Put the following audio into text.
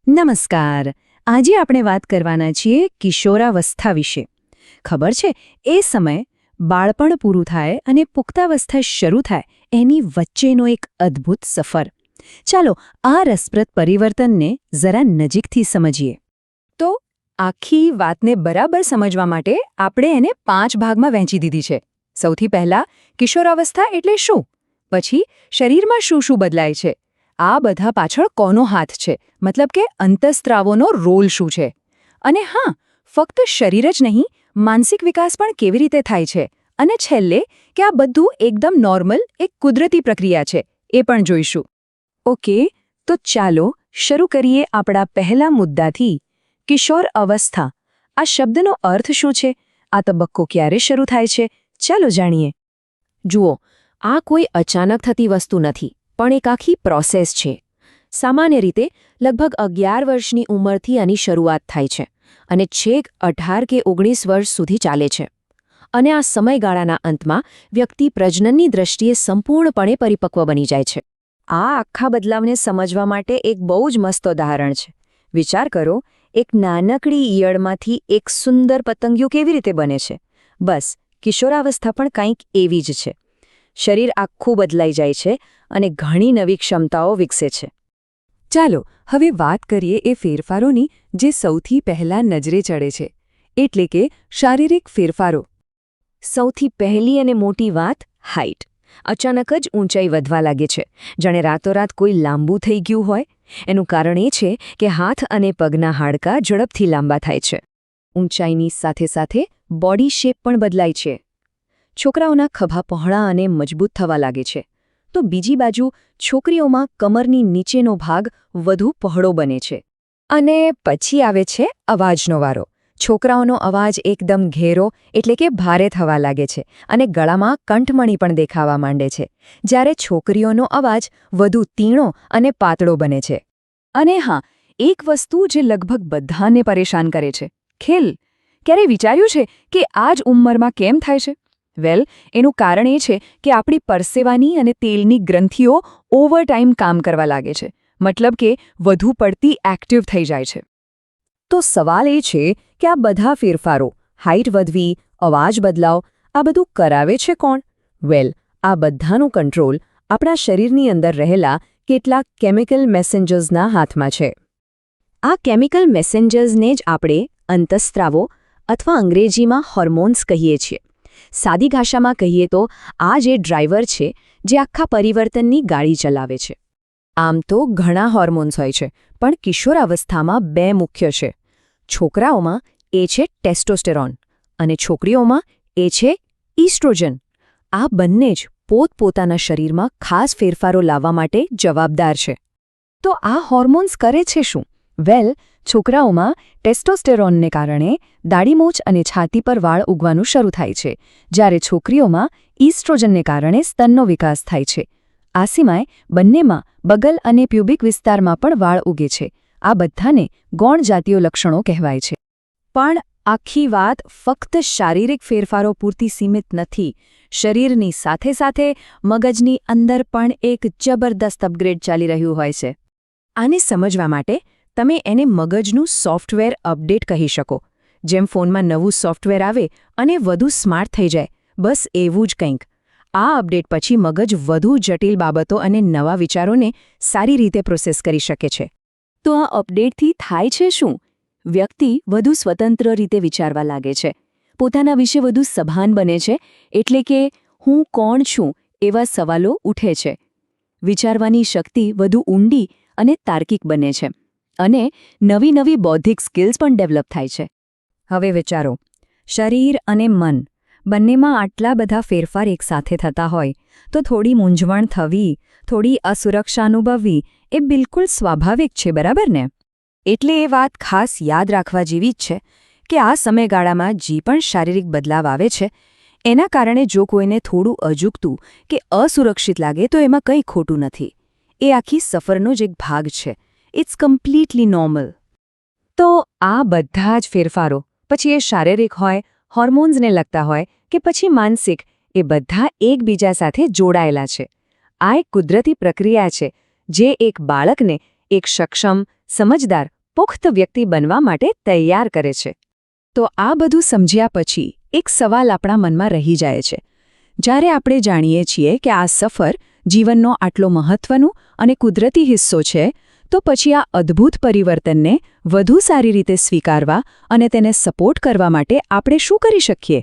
નમસ્કાર. આજે આપણે વાત કરવાના છીએ કિશોરાવસ્થા વિશે. ખબર છે, એ સમય બાળપણ પૂરું થાય અને પુખ્તાવસ્થા શરૂ થાય એની વચ્ચેનો એક અદ્ભુત સફર. ચાલો આ રસપ્રદ પરિવર્તનને જરા નજીકથી સમજીએ. તો આખી વાતને બરાબર સમજવા માટે આપણે એને 5 ભાગમાં વહેંચી દીધી છે. સૌથી પહેલા કિશોરાવસ્થા એટલે શું? પછી શરીરમાં શું શું બદલાય છે? આ બધા પાછળ કોનો હાથ છે? મતલબ કે અંતઃસ્ત્રાવોનો રોલ શું છે? અને હા, ફક્ત શરીર જ નહીં, માનસિક વિકાસ પણ કેવી રીતે થાય છે? અને છેલ્લે કે આ બધું એકદમ નોર્મલ, એક કુદરતી પ્રક્રિયા છે, એ પણ જોઈશું. ઓકે, તો ચાલો શરૂ કરીએ આપણા પહેલા મુદ્દાથી. કિશોર અવસ્થા. આ શબ્દનો અર્થ શું છે? આ તબક્કો ક્યારે શરૂ થાય છે? ચાલો જાણીએ. જુઓ, આ કોઈ અચાનક થતી વસ્તુ નથી, પણ એક આખી પ્રોસેસ છે. સામાન્ય રીતે લગભગ 11 વર્ષની ઉંમરથી આની શરૂઆત થાય છે અને છેક 18 કે 19 વર્ષ સુધી ચાલે છે. અને આ સમયગાળાના અંતમાં વ્યક્તિ પ્રજનનની દ્રષ્ટિએ સંપૂર્ણપણે પરિપક્વ બની જાય છે. આ આખા બદલાવને સમજવા માટે એક બહુ જ મસ્ત ઉદાહરણ છે. વિચાર કરો, એક નાનકડી ઈયળમાંથી એક સુંદર પતંગિયું કેવી રીતે બને છે? બસ, કિશોરાવસ્થા પણ કંઈક એવી જ છે. શરીર આખું બદલાઈ જાય છે અને ઘણી નવી ક્ષમતાઓ વિકસે છે. ચાલો હવે વાત કરીએ એ ફેરફારોની જે સૌથી પહેલા નજરે ચડે છે, એટલે કે શારીરિક ફેરફારો. સૌથી પહેલી અને મોટી વાત હાઇટ. અચાનક જ ઊંચાઈ વધવા લાગે છે, જાણે રાતોરાત કોઈ લાંબુ થઈ ગયું હોય. એનું કારણ એ છે કે હાથ અને પગના હાડકાં ઝડપથી લાંબા થાય છે. ઊંચાઈની સાથે સાથે બોડી શેપ પણ બદલાય છે. છોકરાઓના ખભા પહોળા અને મજબૂત થવા લાગે છે, તો બીજી બાજુ છોકરીઓમાં કમરની નીચેનો ભાગ વધુ પહોળો બને છે. અને પછી આવે છે અવાજનો વારો. છોકરાઓનો અવાજ એકદમ ઘેરો એટલે કે ભારે થવા લાગે છે અને ગળામાં કંઠમણી પણ દેખાવા માંડે છે, જ્યારે છોકરીઓનો અવાજ વધુ તીણો અને પાતળો બને છે. અને હા, એક વસ્તુ જે લગભગ બધાને પરેશાન કરે છે, ખેલ. ક્યારે વિચાર્યું છે કે આ જ ઉંમરમાં કેમ થાય છે? વેલ, એનું કારણ એ છે કે આપણી પરસેવાની અને તેલની ગ્રંથિઓ ઓવરટાઈમ કામ કરવા લાગે છે, મતલબ કે વધુ પડતી એક્ટિવ થઈ જાય છે. તો સવાલ એ છે કે આ બધા ફેરફારો, હાઇટ વધવી, અવાજ બદલાવ, આ બધું કરાવે છે કોણ? વેલ, આ બધાનું કંટ્રોલ આપણા શરીરની અંદર રહેલા કેટલાક કેમિકલ મેસેન્જર્સના હાથમાં છે. આ કેમિકલ મેસેન્જર્સને જ આપણે અંતઃસ્ત્રાવો અથવા અંગ્રેજીમાં હોર્મોન્સ કહીએ છીએ. સાદી ભાષામાં કહીએ તો આ જે ડ્રાઈવર છે જે આખા પરિવર્તનની ગાડી ચલાવે છે. આમ તો ઘણા હોર્મોન્સ હોય છે, પણ કિશોરાવસ્થામાં 2 મુખ્ય છે. છોકરાઓમાં એ છે ટેસ્ટોસ્ટેરોન અને છોકરીઓમાં એ છે ઇસ્ટ્રોજન. આ બંને જ પોતપોતાના શરીરમાં ખાસ ફેરફારો લાવવા માટે જવાબદાર છે. તો આ હોર્મોન્સ કરે છે શું? વેલ, છોકરાઓમાં ટેસ્ટોસ્ટેરોનને કારણે દાઢીમૂછ અને છાતી પર વાળ ઉગવાનું શરૂ થાય છે, જ્યારે છોકરીઓમાં ઇસ્ટ્રોજનને કારણે સ્તનનો વિકાસ થાય છે. આ સિવાય બંનેમાં બગલ અને પ્યુબિક વિસ્તારમાં પણ વાળ ઉગે છે. આ બધાને ગૌણ જાતીય લક્ષણો કહેવાય છે. પણ આખી વાત ફક્ત શારીરિક ફેરફારો પૂરતી સીમિત નથી. શરીરની સાથે સાથે મગજની અંદર પણ એક જબરદસ્ત અપગ્રેડ ચાલી રહ્યું હોય છે. આને સમજવા માટે તમે એને મગજનું સોફ્ટવેર અપડેટ કહી શકો. જેમ ફોનમાં નવું સોફ્ટવેર આવે અને વધુ સ્માર્ટ થઈ જાય, બસ એવું જ કંઈક. આ અપડેટ પછી મગજ વધુ જટિલ બાબતો અને નવા વિચારોને સારી રીતે પ્રોસેસ કરી શકે છે. તો આ અપડેટથી થાય છે શું? વ્યક્તિ વધુ સ્વતંત્ર રીતે વિચારવા લાગે છે, પોતાના વિશે વધુ સભાન બને છે, એટલે કે હું કોણ છું એવા સવાલો ઉઠે છે. વિચારવાની શક્તિ વધુ ઊંડી અને તાર્કિક બને છે, અને નવી નવી બૌદ્ધિક સ્કિલ્સ પણ ડેવલપ થાય છે. હવે વિચારો, શરીર અને મન બંનેમાં આટલા બધા ફેરફાર એકસાથે થતા હોય તો થોડી મૂંઝવણ થવી, થોડી અસુરક્ષા અનુભવવી એ બિલકુલ સ્વાભાવિક છે, બરાબર ને? એટલે એ વાત ખાસ યાદ રાખવા જેવી જ છે કે આ સમયગાળામાં જે પણ શારીરિક બદલાવ આવે છે, એના કારણે જો કોઈને થોડું અજુગતું કે અસુરક્ષિત લાગે તો એમાં કંઈ ખોટું નથી. એ આખી સફરનો જ એક ભાગ છે. It's completely normal. તો આ બધા જ ફેરફારો, પછી એ શારીરિક હોય, હોર્મોન્સને લગતા હોય કે પછી માનસિક, એ બધા એકબીજા સાથે જોડાયેલા છે. આ એક કુદરતી પ્રક્રિયા છે જે એક બાળકને એક સક્ષમ, સમજદાર પુખ્ત વ્યક્તિ બનવા માટે તૈયાર કરે છે. તો આ બધું સમજ્યા પછી એક સવાલ આપણા મનમાં રહી જાય છે. જ્યારે આપણે જાણીએ છીએ કે આ સફર જીવનનો આટલો મહત્વનો અને કુદરતી હિસ્સો છે, તો પછી આ અદ્ભુત પરિવર્તનને વધુ સારી રીતે સ્વીકારવા અને તેને સપોર્ટ કરવા માટે આપણે શું કરી શકીએ?